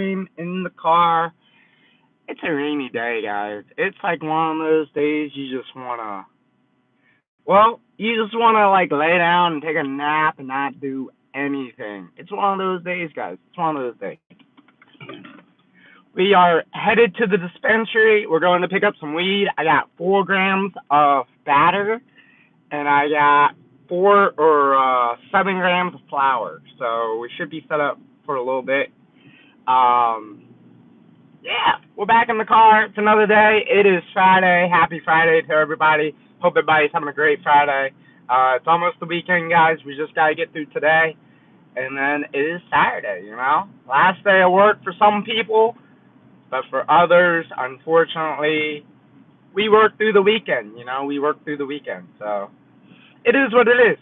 in the car. It's a rainy day, guys. It's like one of those days you just wanna like lay down and take a nap and not do anything. It's one of those days, guys. It's one of those days. We are headed to the dispensary. We're going to pick up some weed. I got 4 grams of batter, and I got 7 grams of flour. So we should be set up for a little bit. Yeah, we're back in the car. It's another day. It is Friday. Happy Friday to everybody. Hope everybody's having a great Friday. It's almost the weekend, guys. We just got to get through today. And then it is Saturday, Last day of work for some people, but for others, unfortunately, we work through the weekend, We work through the weekend. So it is what it is.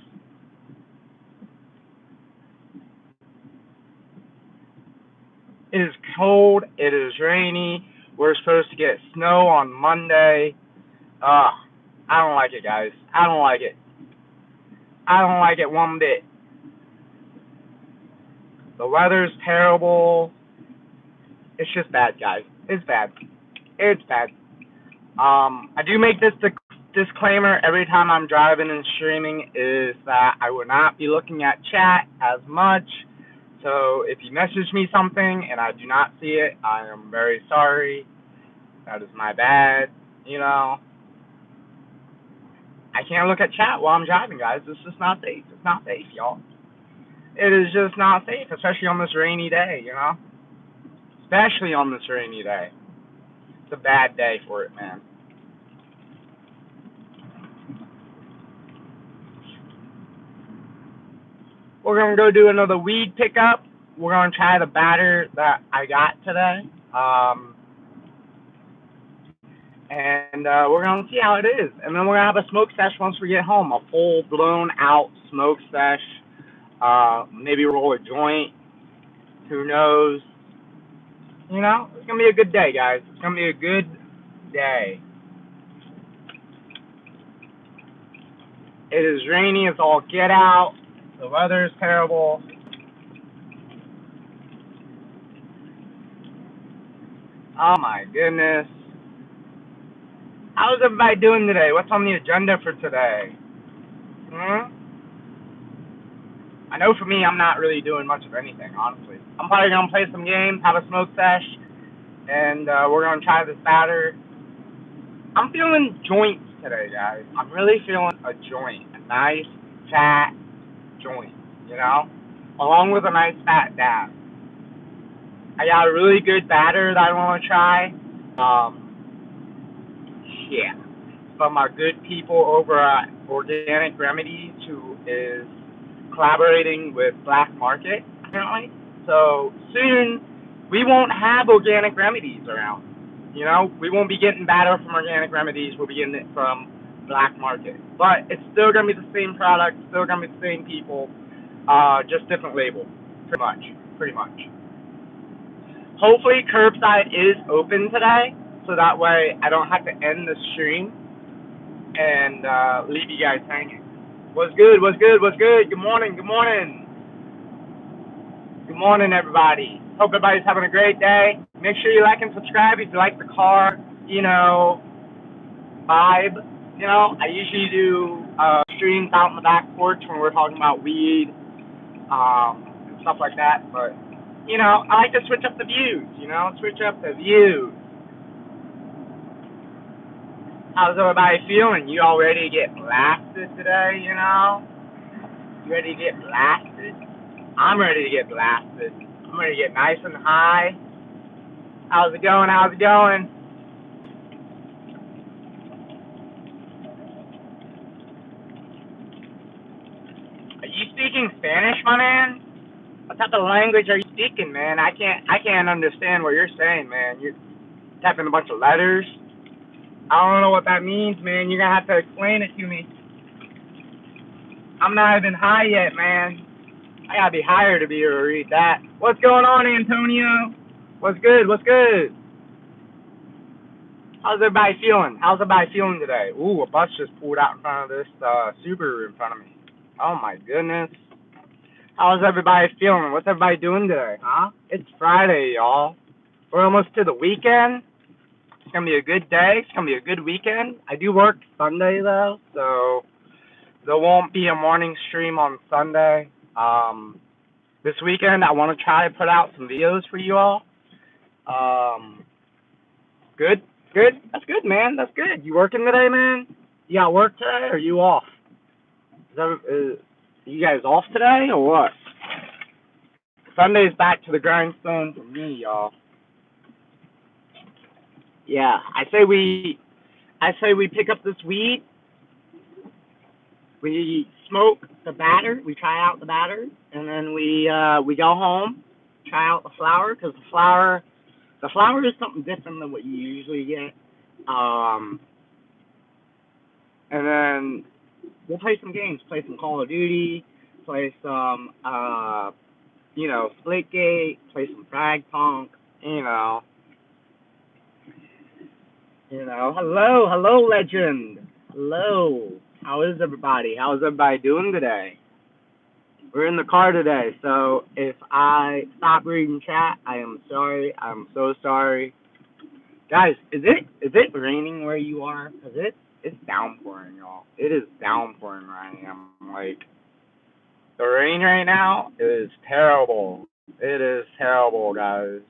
It is cold. It is rainy. We're supposed to get snow on Monday. I don't like it, guys. I don't like it. I don't like it one bit. The weather's terrible. It's just bad, guys. It's bad. It's bad. I do make this disclaimer every time I'm driving and streaming is that I will not be looking at chat as much. So if you message me something and I do not see it, I am very sorry. That is my bad. I can't look at chat while I'm driving, guys. It's just not safe. It's not safe, y'all. It is just not safe, especially on this rainy day, Especially on this rainy day. It's a bad day for it, man. We're going to go do another weed pickup. We're going to try the batter that I got today. And we're going to see how it is. And then we're going to have a smoke sesh once we get home. A full blown out smoke sesh. Maybe roll a joint. Who knows? It's going to be a good day, guys. It's going to be a good day. It is rainy. It's all get out. The weather is terrible. Oh, my goodness. How's everybody doing today? What's on the agenda for today? I know for me, I'm not really doing much of anything, honestly. I'm probably going to play some games, have a smoke sesh, and we're going to try this batter. I'm feeling joints today, guys. I'm really feeling a joint. A nice, fat joint, Along with a nice, fat dab. I got a really good batter that I want to try. Yeah. From our good people over at Organic Remedies, who is collaborating with Black Market, apparently. So soon, we won't have Organic Remedies around. We won't be getting batter from Organic Remedies. We'll be getting it from Black Market. But it's still going to be the same product, still going to be the same people, just different label, pretty much. Hopefully, curbside is open today, so that way I don't have to end the stream and leave you guys hanging. What's good? What's good? What's good? Good morning. Good morning. Good morning, everybody. Hope everybody's having a great day. Make sure you like and subscribe if you like the car, vibe. I usually do streams out in the back porch when we're talking about weed, and stuff like that. But, I like to switch up the views, switch up the views. How's everybody feeling? You all ready to get blasted today, You ready to get blasted? I'm ready to get blasted. I'm ready to get nice and high. How's it going? How's it going? Are you speaking Spanish, my man? What type of language are you speaking, man? I can't understand what you're saying, man. You're typing a bunch of letters. I don't know what that means, man. You're gonna have to explain it to me. I'm not even high yet, man. I gotta be higher to be able to read that. What's going on, Antonio? What's good? What's good? How's everybody feeling? How's everybody feeling today? Ooh, a bus just pulled out in front of this Subaru in front of me. Oh my goodness. How's everybody feeling? What's everybody doing today, huh? It's Friday, y'all. We're almost to the weekend. It's gonna be a good day. It's gonna be a good weekend. I do work Sunday though, so there won't be a morning stream on Sunday. This weekend I want to try to put out some videos for you all. Good, good. That's good, man. That's good. You working today, man? You got work today, or you off? You guys off today, or what? Sunday's back to the grindstone for me, y'all. Yeah, I say we pick up this weed. We smoke the batter. We try out the batter, and then we go home, try out the flower, because the flower is something different than what you usually get. And then we'll play some games, play some Call of Duty, play some Splitgate, play some Frag Punk, hello, legend. Hello. How is everybody? How is everybody doing today? We're in the car today, so if I stop reading chat, I am sorry. I'm so sorry. Guys, is it raining where you are? Cause it's downpouring, y'all. It is downpouring where I am. Like, the rain right now is terrible. It is terrible, guys.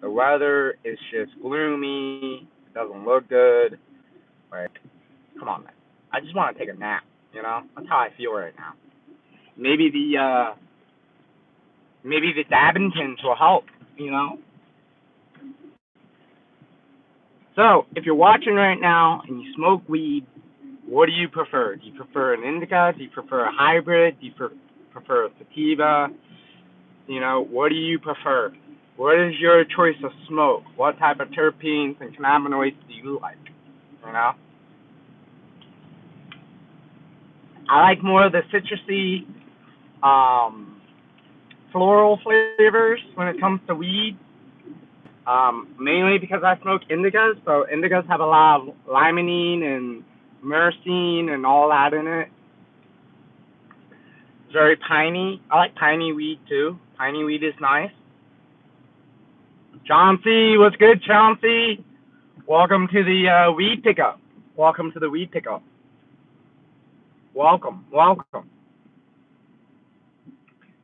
The weather is just gloomy. It doesn't look good. Like, come on, man. I just want to take a nap, That's how I feel right now. Maybe the dabbing pins will help, So, if you're watching right now and you smoke weed, what do you prefer? Do you prefer an indica? Do you prefer a hybrid? Do you prefer a sativa? What do you prefer? What is your choice of smoke? What type of terpenes and cannabinoids do you like? I like more of the citrusy, floral flavors when it comes to weed. Mainly because I smoke indicas, so indicas have a lot of limonene and myrcene and all that in it. It's very piney. I like piney weed too. Piney weed is nice. Chauncey, what's good, Chauncey? Welcome to the weed pickup. Welcome to the weed pickup. Welcome.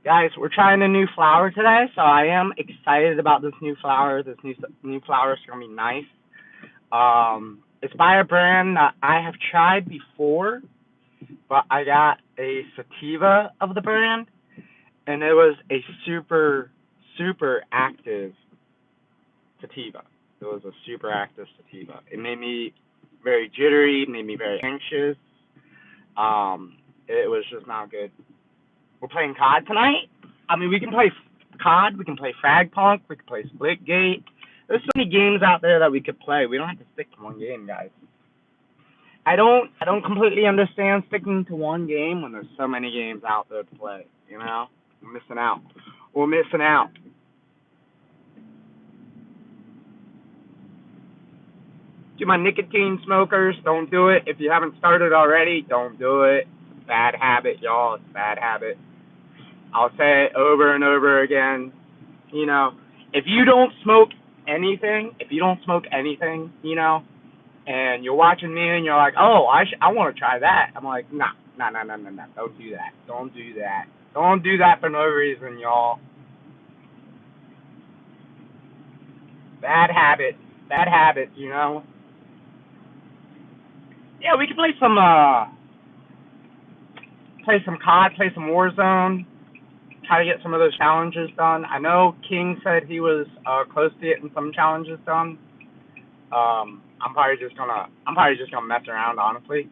Guys, we're trying a new flower today, so I am excited about this new flower. This new flower is gonna be nice. It's by a brand that I have tried before, but I got a sativa of the brand, and it was a super, super active sativa. It was a super active sativa. It made me very jittery, made me very anxious. It was just not good. We're playing COD tonight. I mean, we can play COD, we can play Frag Punk, we can play Splitgate. There's so many games out there that we could play. We don't have to stick to one game, guys. I don't completely understand sticking to one game when there's so many games out there to play. We're missing out. We're missing out. To my nicotine smokers, don't do it. If you haven't started already, don't do it. It's a bad habit, y'all. It's a bad habit. I'll say it over and over again. If you don't smoke anything, and you're watching me and you're like, oh, I want to try that. I'm like, no. Don't do that. Don't do that. Don't do that for no reason, y'all. Bad habit. Yeah, we can play some COD, play some Warzone, try to get some of those challenges done. I know King said he was close to getting some challenges done. I'm probably just gonna mess around, honestly.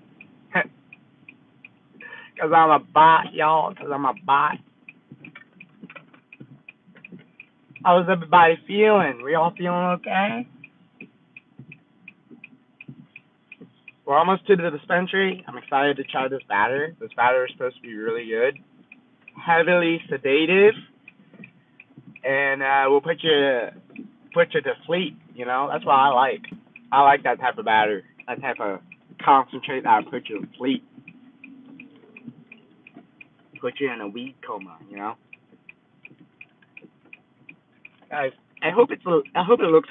Cause I'm a bot, y'all. How's everybody feeling? We all feeling okay? We're almost to the dispensary. I'm excited to try this batter. This batter is supposed to be really good. Heavily sedative, and we'll put you to sleep. That's what I like. I like that type of batter. That type of concentrate that will put you to sleep. Put you in a weed coma. Guys, I hope it looks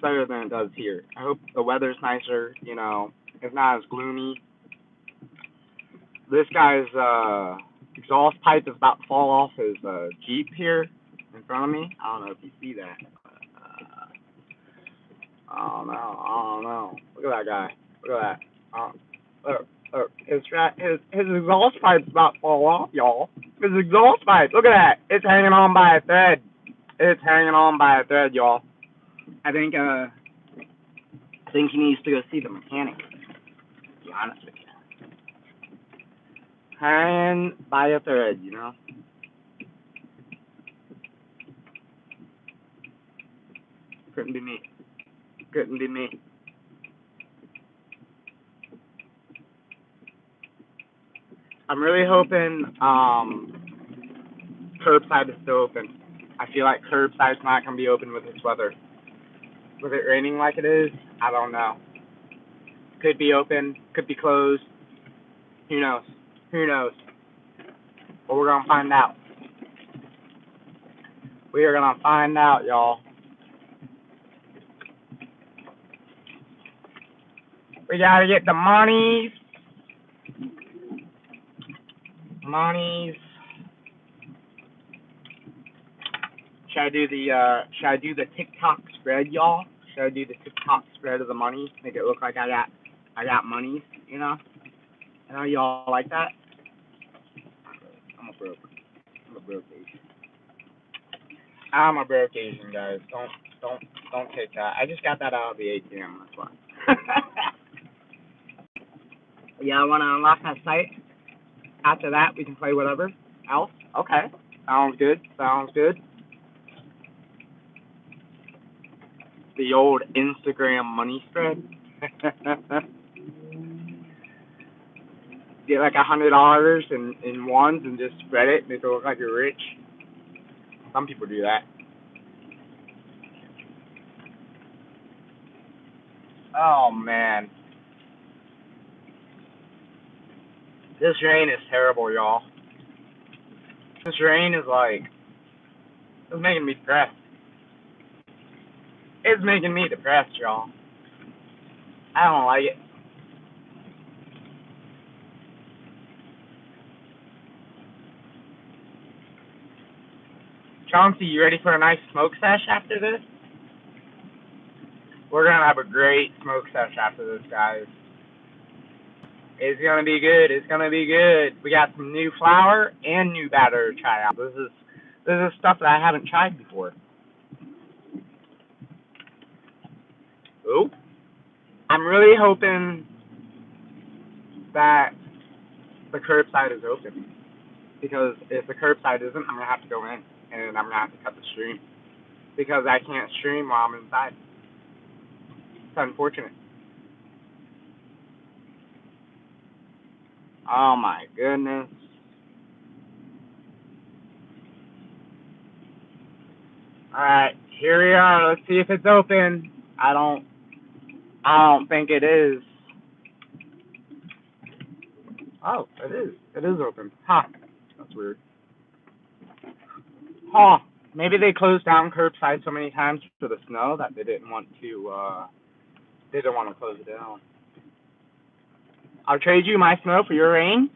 better than it does here. I hope the weather's nicer. You know, it's not as gloomy. This guy's exhaust pipe is about to fall off his Jeep here in front of me. I don't know if you see that. I don't know. I don't know. Look at that guy. Look at that. Look. His exhaust pipe's about to fall off, y'all. His exhaust pipe. Look at that. It's hanging on by a thread. It's hanging on by a thread, y'all. I think he needs to go see the mechanic. To be honest with you. Hanging by a thread, you know. Couldn't be me. Couldn't be me. I'm really hoping curbside is still open. I feel like curbside's not gonna be open with this weather. With it raining like it is, I don't know. Could be open, could be closed. Who knows? Who knows? But we're gonna find out. We are gonna find out, y'all. We gotta get the monies. Monies. Should I do the TikTok spread, y'all? Should I do the TikTok spread of the money? Make it look like I got monies, you know? I know y'all like that. I'm a broke. I'm a broke Asian. I'm a broke Asian, guys. Don't take that. I just got that out of the ATM. That's why. Yeah, I want to unlock that site. After that, we can play whatever else. Okay. Sounds good. Sounds good. The old Instagram money spread. Get like $100 in ones and just spread it, make it look like you're rich. Some people do that. Oh man, this rain is terrible, y'all. This rain is like, it's making me depressed. It's making me depressed, y'all. I don't like it. Chauncey, you ready for a nice smoke sesh after this? We're gonna have a great smoke sesh after this, guys. It's gonna be good. It's gonna be good. We got some new flour and new batter to try out. This is stuff that I haven't tried before. Oh, I'm really hoping that the curbside is open, because if the curbside isn't, I'm gonna have to go in and I'm gonna have to cut the stream because I can't stream while I'm inside. It's unfortunate. Oh my goodness. Alright, here we are. Let's see if it's open. I don't think it is. Oh, it is. It is open. Huh. That's weird. Huh. Maybe they closed down curbside so many times for the snow that they didn't want to close it down. I'll trade you my snow for your rain.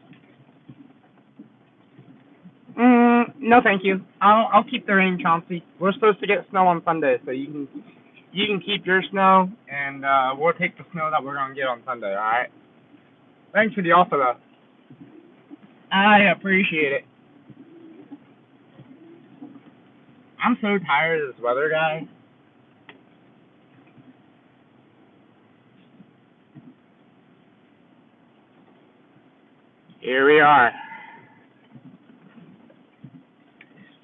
No, thank you. I'll keep the rain, Chauncey. We're supposed to get snow on Sunday, so you can keep your snow, and we'll take the snow that we're gonna get on Sunday. All right. Thanks for the offer, though. I appreciate it. I'm so tired of this weather, guy. Here we are.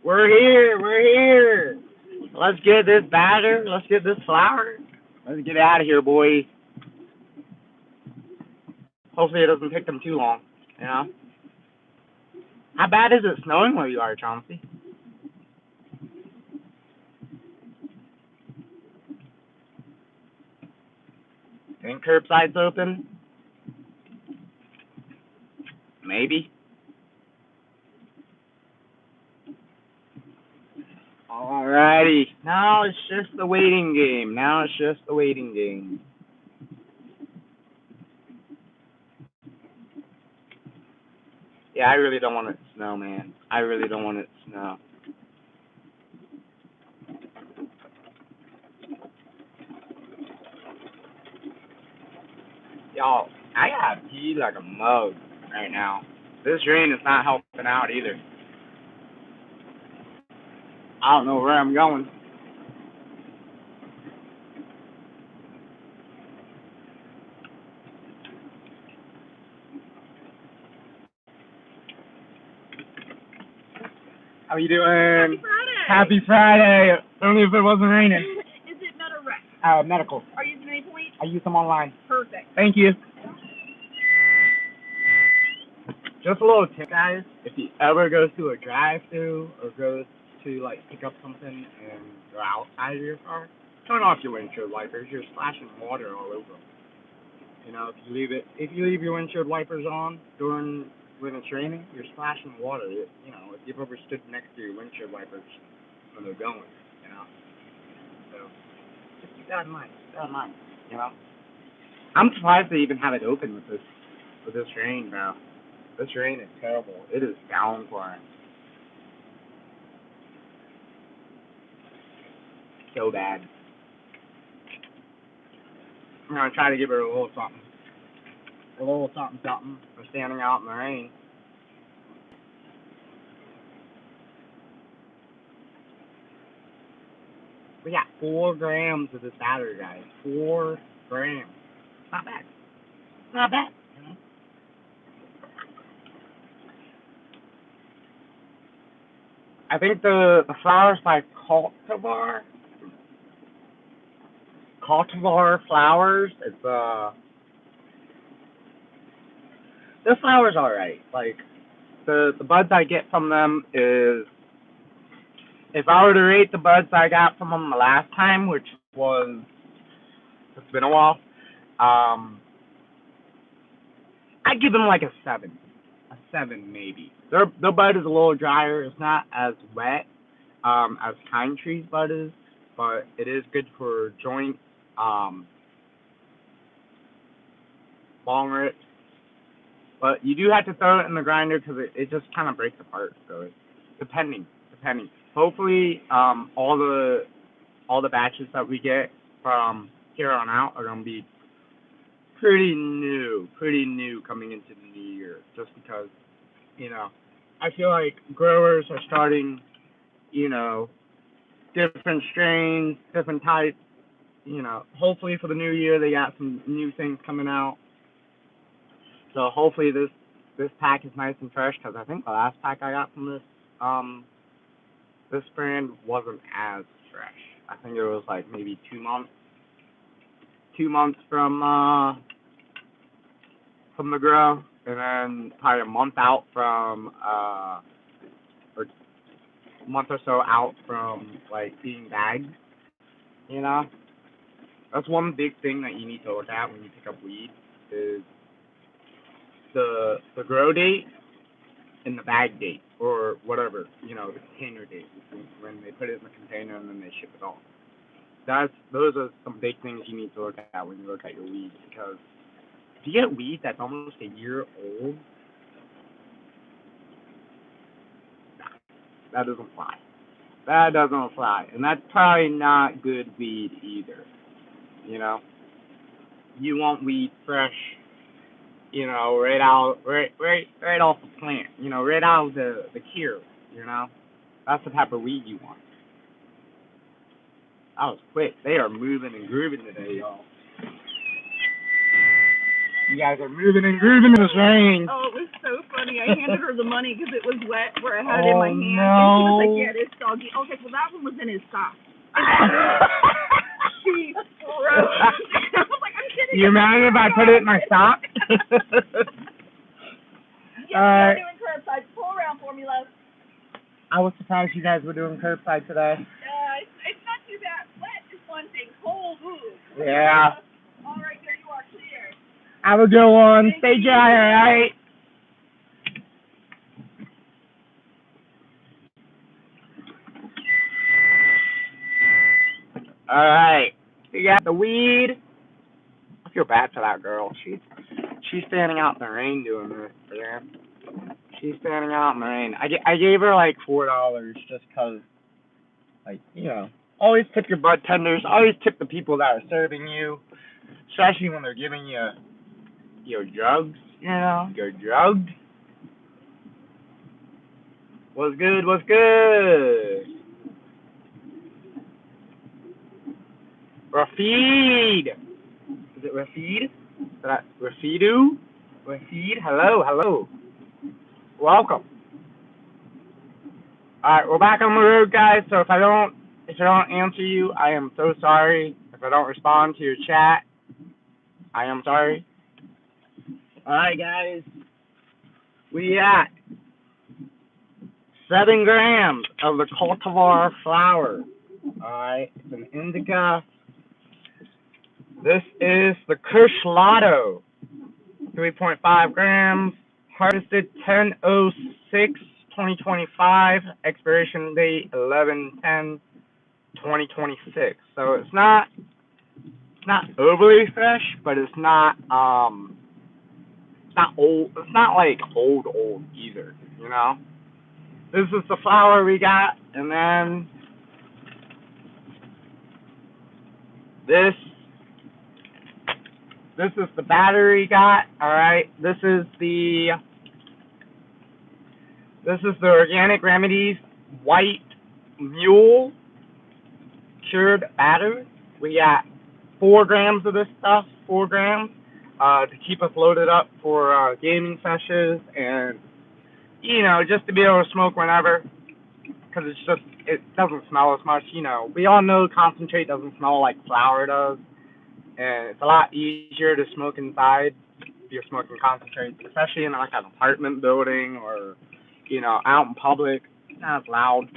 We're here. We're here. Let's get this batter. Let's get this flour. Let's get out of here, boys. Hopefully it doesn't take them too long. You know. How bad is it snowing where you are, Chauncey? Think curbside's open? Maybe. Alrighty. ready. Now it's just the waiting game. Now it's just the waiting game. Yeah, I really don't want it to snow, man. I really don't want it to snow. Y'all, I gotta pee like a mug right now. This rain is not helping out either. I don't know where I'm going. How you doing? Happy Friday! Happy Friday! Only if it wasn't raining. Is it med or rec? Medical. Are you using any points? I use them online. Perfect. Thank you. Just a little tip, guys. If you ever go to a drive-thru or go to like pick up something and go outside of your car, turn off your windshield wipers. You're splashing water all over them. You know, if you leave your windshield wipers on when it's raining, you're splashing water. You know, if you've ever stood next to your windshield wipers when they're going, you know. So just keep that in mind. Keep that in mind. You know. I'm surprised they even have it open with this rain, bro. This rain is terrible. It is downpouring. So bad. I'm gonna try to give her a little something. A little something something for standing out in the rain. We got 4 grams of this batter, guys. 4 grams. Not bad. Not bad. You know? I think the flowers by Cultivar Flowers. It's the flower's alright. Like the buds I get from them is, if I were to rate the buds I got from them the last time, which was, it's been a while, I'd give them like a 7. A 7 maybe. Their bud is a little drier. It's not as wet as Kind Tree's bud is, but it is good for joint bong rips. But you do have to throw it in the grinder because it just kind of breaks apart. So it's depending. Hopefully, all the batches that we get from here on out are gonna be pretty new coming into the new year. Just because, you know, I feel like growers are starting, you know, different strains, different types. You know, hopefully for the new year they got some new things coming out. So hopefully this pack is nice and fresh, because I think the last pack I got from this brand wasn't as fresh. I think it was like maybe 2 months. 2 months from the grow, and then probably a month out from or a month or so out from like being bagged. You know, that's one big thing that you need to look at when you pick up weed is the grow date and the bag date, or whatever, you know, the container date, when they put it in the container and then they ship it off. Those are some big things you need to look at when you look at your weed, because if you get weed that's almost a year old, that doesn't fly. That doesn't fly, and that's probably not good weed either. You know, you want weed fresh, you know, right off the plant, you know, right out of the cure, you know. That's the type of weed you want. That was quick. They are moving and grooving today, y'all. You guys are moving and grooving in this rain. Oh, it was so funny. I handed her the money because it was wet where I had it in my hand. No. And she was like, yeah, it's doggy. I was like, well, that one was in his sock. She froze. I was like, I'm kidding. You mind if I put it in my sock? Yeah, we're doing curbside. Pull around for me, love. I was surprised you guys were doing curbside today. It's not too bad. Wet is one thing. Cold, ooh. Yeah. All right, there you are, clear. Have a good one. Stay dry, alright? All right. We got the weed. I feel bad for that girl. She's standing out in the rain doing this, man. She's standing out in the rain. I gave her like $4 just 'cause, like, always tip your bud tenders. Always tip the people that are serving you, especially when they're giving you your drugs. You're drugged. What's good? What's good? Rafid. Is it Rafid? Rafidu? Rafid? Hello, hello. Welcome. Alright, we're back on the road, guys. So if I don't answer you, I am so sorry. If I don't respond to your chat, I am sorry. Alright, guys. We got 7 grams of the cultivar flower. Alright, it's an indica. This is the Kush Lotto. 3.5 grams. Harvested 10/06/2025. Expiration date 11/10/2026. So it's not overly fresh, but it's not old. It's not like old either. This is the flower we got, and then this is the battery we got. All right, this is the Organic Remedies White Mule cured batter. We got 4 grams of this stuff. 4 grams to keep us loaded up for gaming sessions and just to be able to smoke whenever, because it doesn't smell as much. We all know concentrate doesn't smell like flower does, and it's a lot easier to smoke inside if you're smoking concentrate, especially in like an apartment building or out in public. It's not as loud.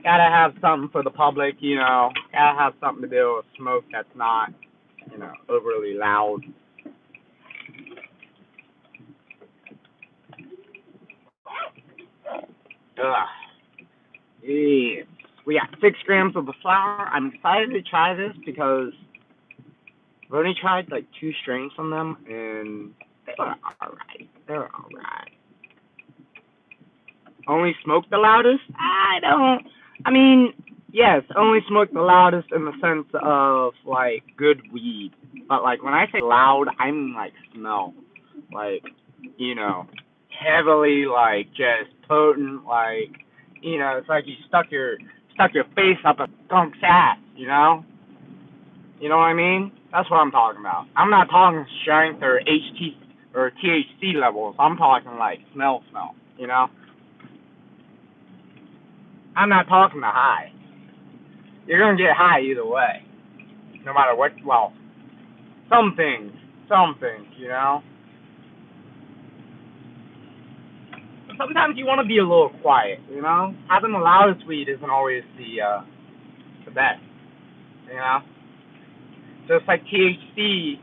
Gotta have something for the public. Gotta have something to be able to smoke that's not overly loud. Yeah. We got 6 grams of the flower. I'm excited to try this because I've only tried like 2 strains from them, and they're alright. Only smoke the loudest? Yes, only smoke the loudest in the sense of like good weed. But like when I say loud, I mean like smell. Like, heavily, like just potent, like it's like you stuck your face up a skunk's ass, You know what I mean? That's what I'm talking about. I'm not talking strength or THC levels. I'm talking like smell, I'm not talking the high. You're gonna get high either way. No matter what, well, some things, Sometimes you want to be a little quiet, Having the loudest weed isn't always the best, Just like THC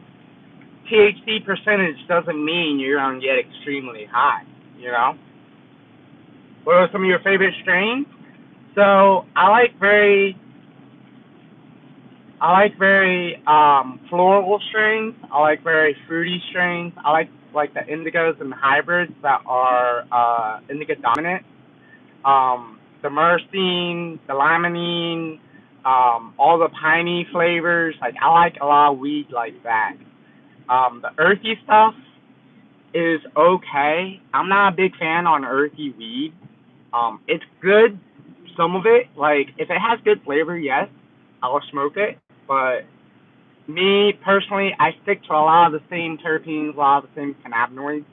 percentage doesn't mean you're gonna get extremely high, What are some of your favorite strains? So I like very floral strains. I like very fruity strains. I like the indigos and the hybrids that are indica dominant. The myrcene, the limonene, all the piney flavors. Like I like a lot of weed like that. The earthy stuff is okay. I'm not a big fan on earthy weed. It's good, some of it. Like if it has good flavor, yes, I'll smoke it. But me personally, I stick to a lot of the same terpenes, a lot of the same cannabinoids,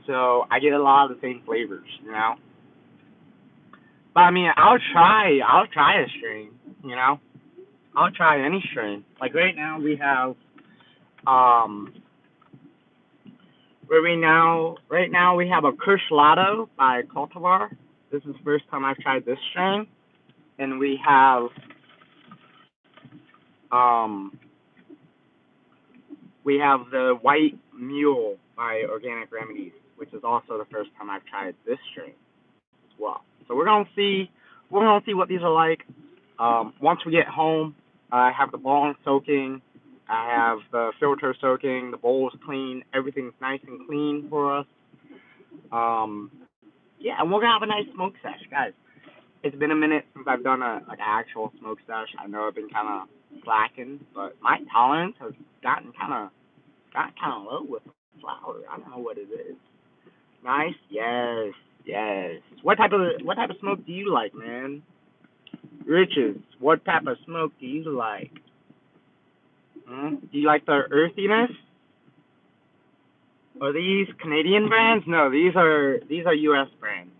so I get a lot of the same flavors, But I'll try a strain, I'll try any strain. Like right now we have we have a Kush Lotto by Cultivar. This is the first time I've tried this strain, and we have the White Mule by Organic Remedies, which is also the first time I've tried this strain as well. So we're gonna see what these are like. Once we get home, I have the bong soaking. I have the filter soaking. The bowl's clean. Everything's nice and clean for us. Yeah, and we're gonna have a nice smoke sesh, guys. It's been a minute since I've done a like an actual smoke sesh. I know I've been kind of slacking, but my tolerance has gotten kind of low with flour. I don't know what it is. Nice, yes, yes. What type of smoke do you like, man? Riches, what type of smoke do you like? Do you like the earthiness? Are these Canadian brands? No, these are U.S. brands.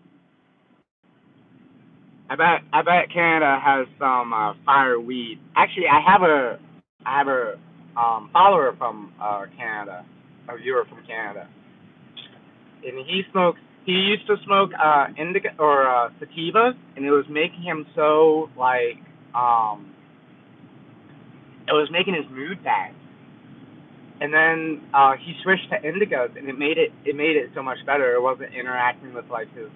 I bet Canada has some fire weed. Actually, I have a follower from Canada, a viewer from Canada, and he used to smoke indica or sativas, and it was making him so like it was making his mood bad. And then he switched to indicas, and it made it so much better. It wasn't interacting with like his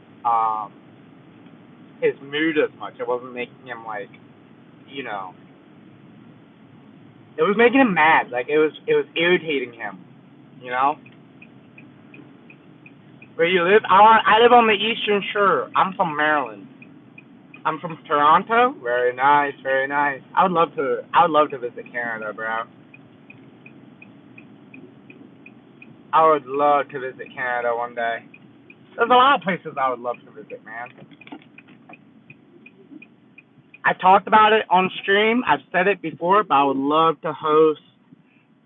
mood as much. It wasn't making him like, you know, it was making him mad. Like it was irritating him. You know, where you live? I live on the Eastern Shore. I'm from Maryland. I'm from Toronto. Very nice, very nice. I would love to visit Canada, bro. I would love to visit Canada one day. There's a lot of places I would love to visit, man. I talked about it on stream. I've said it before, but I would love to host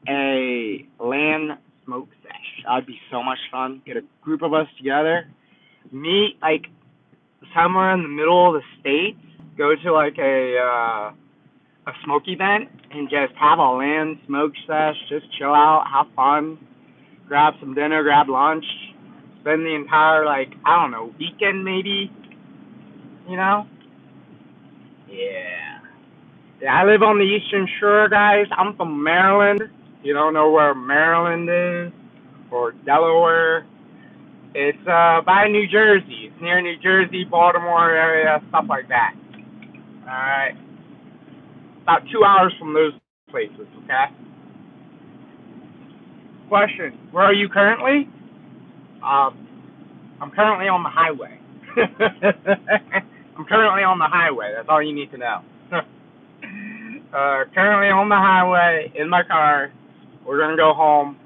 a land smoke sesh. That'd be so much fun. Get a group of us together, meet like somewhere in the middle of the states, go to like a smoke event, and just have a land smoke sesh. Just chill out, have fun, grab some dinner, grab lunch, spend the entire like I don't know weekend maybe. You know? Yeah. Yeah, I live on the Eastern Shore, guys. I'm from Maryland. You don't know where Maryland is or Delaware. It's by New Jersey. It's near New Jersey, Baltimore area, stuff like that. All right, about 2 hours from those places. Okay. Question: where are you currently? Um, I'm currently on the highway. I'm currently on the highway. That's all you need to know. Currently on the highway in my car. We're gonna go home.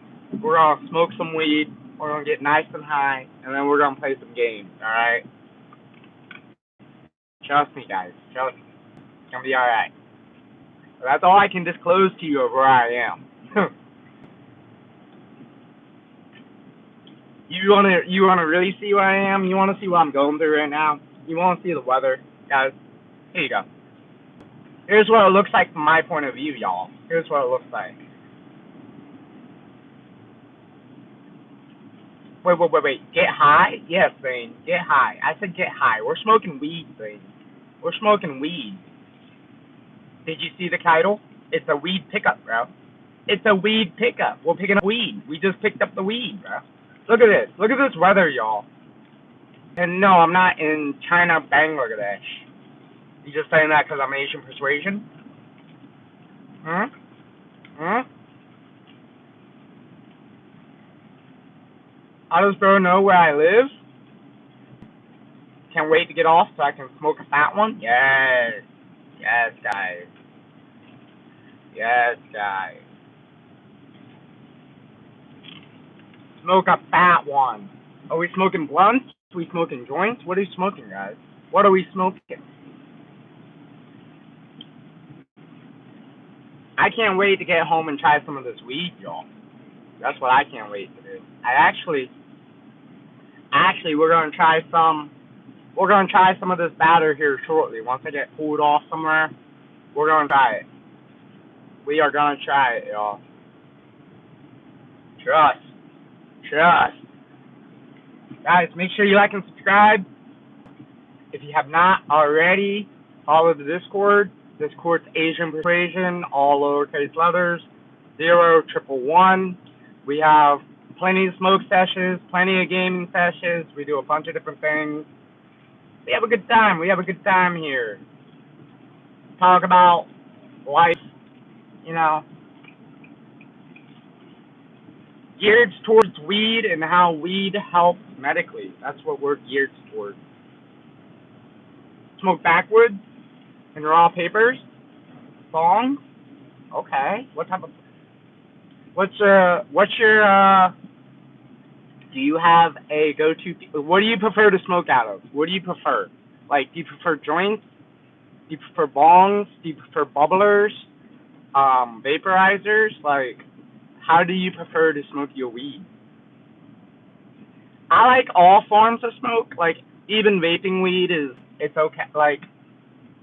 We're gonna smoke some weed. We're gonna get nice and high, and then we're gonna play some games. All right. Trust me, guys. Trust me. It's gonna be all right. That's all I can disclose to you of where I am. You wanna really see where I am? You wanna see what I'm going through right now? You wanna see the weather, guys? Here you go. Here's what it looks like from my point of view, y'all. Here's what it looks like. Wait. Get high? Yes, Zane. Get high. I said get high. We're smoking weed, Zane. We're smoking weed. Did you see the title? It's a weed pickup, bro. It's a weed pickup. We're picking up weed. We just picked up the weed, bro. Look at this. Look at this weather, y'all. And no, I'm not in China, Bangladesh. You just saying that because I'm Asian persuasion? Huh? Huh? How does bro know where I live? Can't wait to get off so I can smoke a fat one? Yes. Yes, guys. Yes, guys. Smoke a fat one. Are we smoking blunts? Are we smoking joints? What are you smoking, guys? What are we smoking? I can't wait to get home and try some of this weed, y'all. That's what I can't wait to do. Actually, we're gonna try some of this batter here shortly. Once I get pulled off somewhere, we're gonna try it. We are gonna try it, y'all. Trust. Trust. Guys, make sure you like and subscribe. If you have not already, follow the Discord. Discord's Asian Persuasion, all lowercase letters, 0111. We have plenty of smoke sessions, plenty of gaming sessions. We do a bunch of different things. We have a good time. We have a good time here. talk about life, you know, geared towards weed and how weed helps medically. That's what we're geared towards. Smoke backwoods and raw papers, bongs. Okay. What type of? What's your? Do you have a go-to? What do you prefer to smoke out of? What do you prefer? Like, do you prefer joints? Do you prefer bongs? Do you prefer bubblers? Vaporizers? Like, how do you prefer to smoke your weed? I like all forms of smoke. Like, even vaping weed it's okay. Like,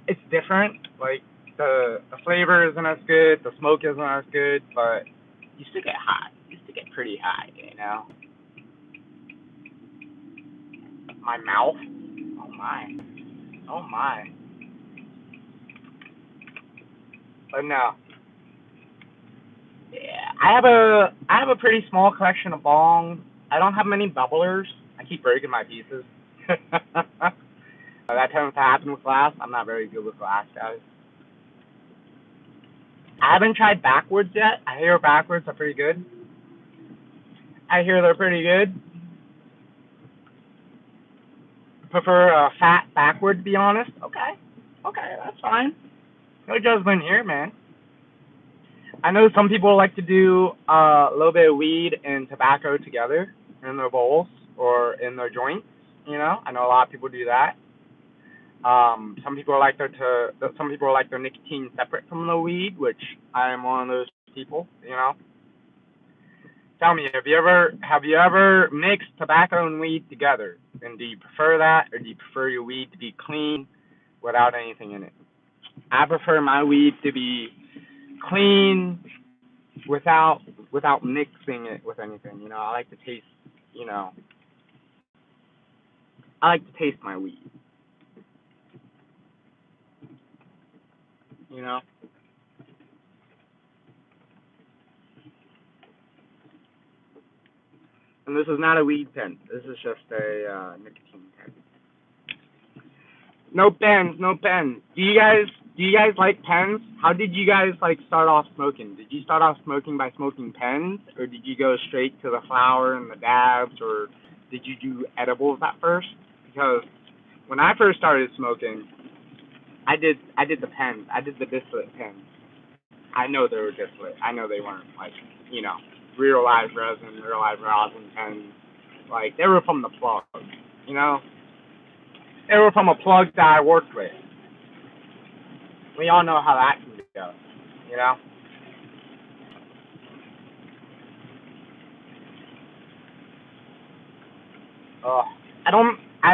it's different. Like, the flavor isn't as good, the smoke isn't as good, but you still get high. You still get pretty high, you know? My mouth? Oh my. Oh my. But no. Yeah, I have a pretty small collection of bongs. I don't have many bubblers. I keep breaking my pieces. That tends to happen with glass. I'm not very good with glass, guys. I haven't tried backwards yet. I hear backwards are pretty good. I hear they're pretty good. Prefer a fat backward, to be honest. Okay. Okay, that's fine. No judgment here, man. I know some people like to do a little bit of weed and tobacco together in their bowls or in their joints. You know, I know a lot of people do that. Some people like their nicotine separate from the weed, which I am one of those people. You know, tell me, have you ever mixed tobacco and weed together? And do you prefer that, or do you prefer your weed to be clean without anything in it? I prefer my weed to be clean without without mixing it with anything. You know, I like to taste. You know, I like to taste my weed. You know, and this is not a weed pen. This is just a nicotine pen. No pens, no pens. Do you guys like pens? How did you guys like start off smoking? Did you start off smoking by smoking pens, or did you go straight to the flower and the dabs, or did you do edibles at first? Because when I first started smoking, I did the pens. I did the distillate pens. I know they were distillate. I know they weren't like, you know, real live resin, real live rosin pens. Like they were from the plug, you know. They were from a plug that I worked with. We all know how that can go, you know. Oh, I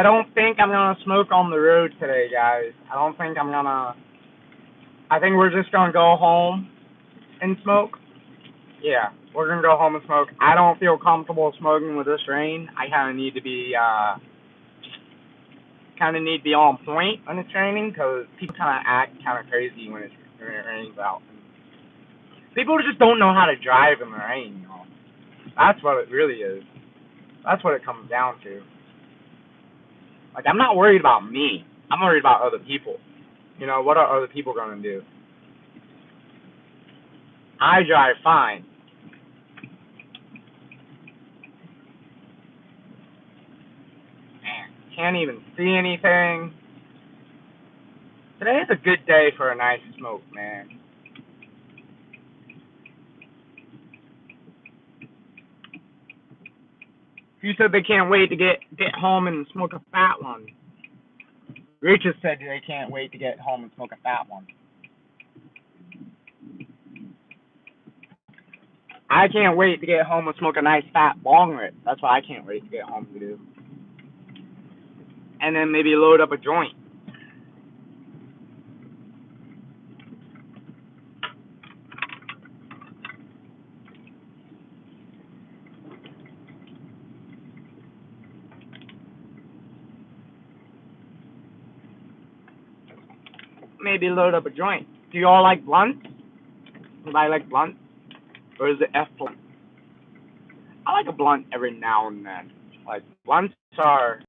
don't think I'm gonna smoke on the road today, guys. I don't think I'm gonna. I think we're just gonna go home and smoke. Yeah, we're gonna go home and smoke. I don't feel comfortable smoking with this rain. I kind of need to be on point when it's raining because people kind of act kind of crazy when it rains out. People just don't know how to drive in the rain, you know. That's what it really is. That's what it comes down to. Like, I'm not worried about me. I'm worried about other people. You know, what are other people going to do? I drive fine. Man, can't even see anything. Today is a good day for a nice smoke, man. You said they can't wait to get home and smoke a fat one. Rachel said they can't wait to get home and smoke a fat one. I can't wait to get home and smoke a nice fat bong rip. That's what I can't wait to get home to do. And then maybe load up a joint. Maybe load up a joint. Do you all like blunts? Anybody like blunts? Or is it F blunt? I like a blunt every now and then. Like blunts are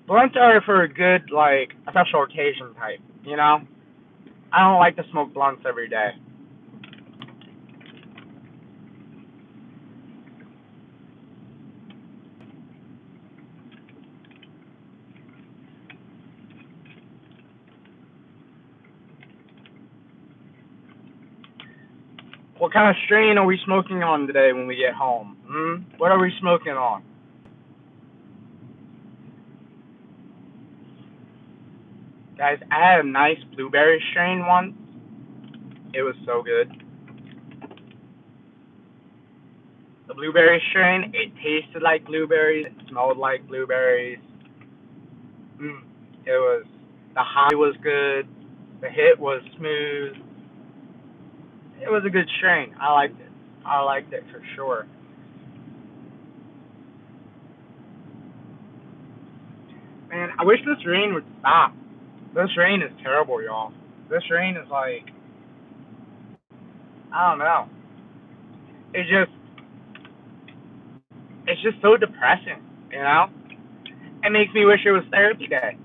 Blunts are for a good, like, special occasion type, you know? I don't like to smoke blunts every day. What kind of strain are we smoking on today when we get home? What are we smoking on? Guys, I had a nice blueberry strain once. It was so good. The blueberry strain, it tasted like blueberries, it smelled like blueberries. Mm, it was, the high was good, the hit was smooth. It was a good strain. I liked it. I liked it for sure. Man, I wish this rain would stop. This rain is terrible, y'all. This rain is like, I don't know. It just, it's just so depressing, you know? It makes me wish it was therapy day.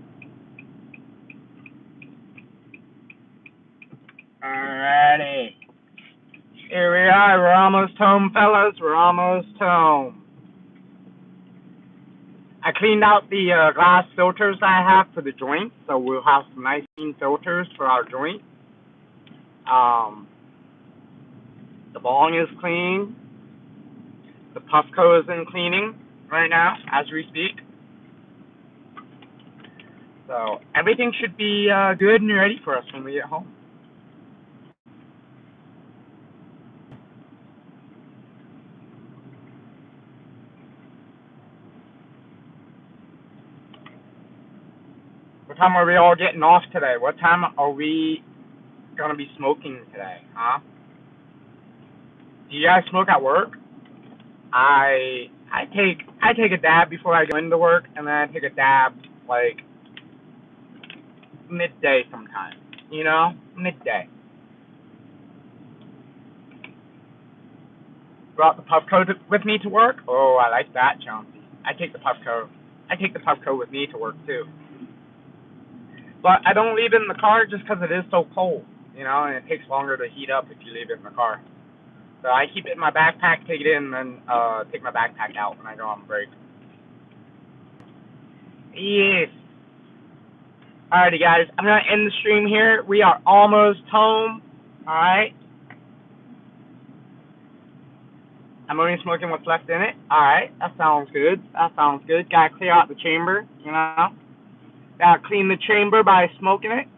Alrighty. Here we are. We're almost home, fellas. We're almost home. I cleaned out the glass filters I have for the joints, so we'll have some nice clean filters for our joint. Um, the bong is clean. The Puffco is in cleaning right now as we speak. So everything should be good and ready for us when we get home. What time are we all getting off today? What time are we gonna be smoking today, huh? Do you guys smoke at work? I take a dab before I go into work, and then I take a dab like midday sometimes. You know, midday. Brought the Puffco with me to work. Oh, I like that, Chauncey. I take the Puffco. I take the Puffco with me to work too. But I don't leave it in the car just because it is so cold. You know, and it takes longer to heat up if you leave it in the car. So I keep it in my backpack, take it in, and then take my backpack out when I go on break. Yes. Alrighty, guys. I'm gonna end the stream here. We are almost home. All right. I'm only smoking what's left in it. All right. That sounds good. That sounds good. Gotta clear out the chamber. You know. Gotta clean the chamber by smoking it.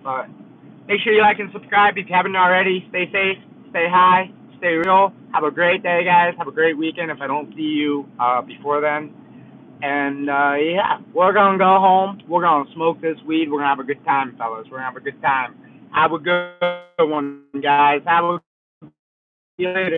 But make sure you like and subscribe if you haven't already. Stay safe. Stay high. Stay real. Have a great day, guys. Have a great weekend. If I don't see you before then. And yeah, we're gonna go home. We're gonna smoke this weed. We're gonna have a good time, fellas. We're gonna have a good time. Have a good one, guys. Have a see you later.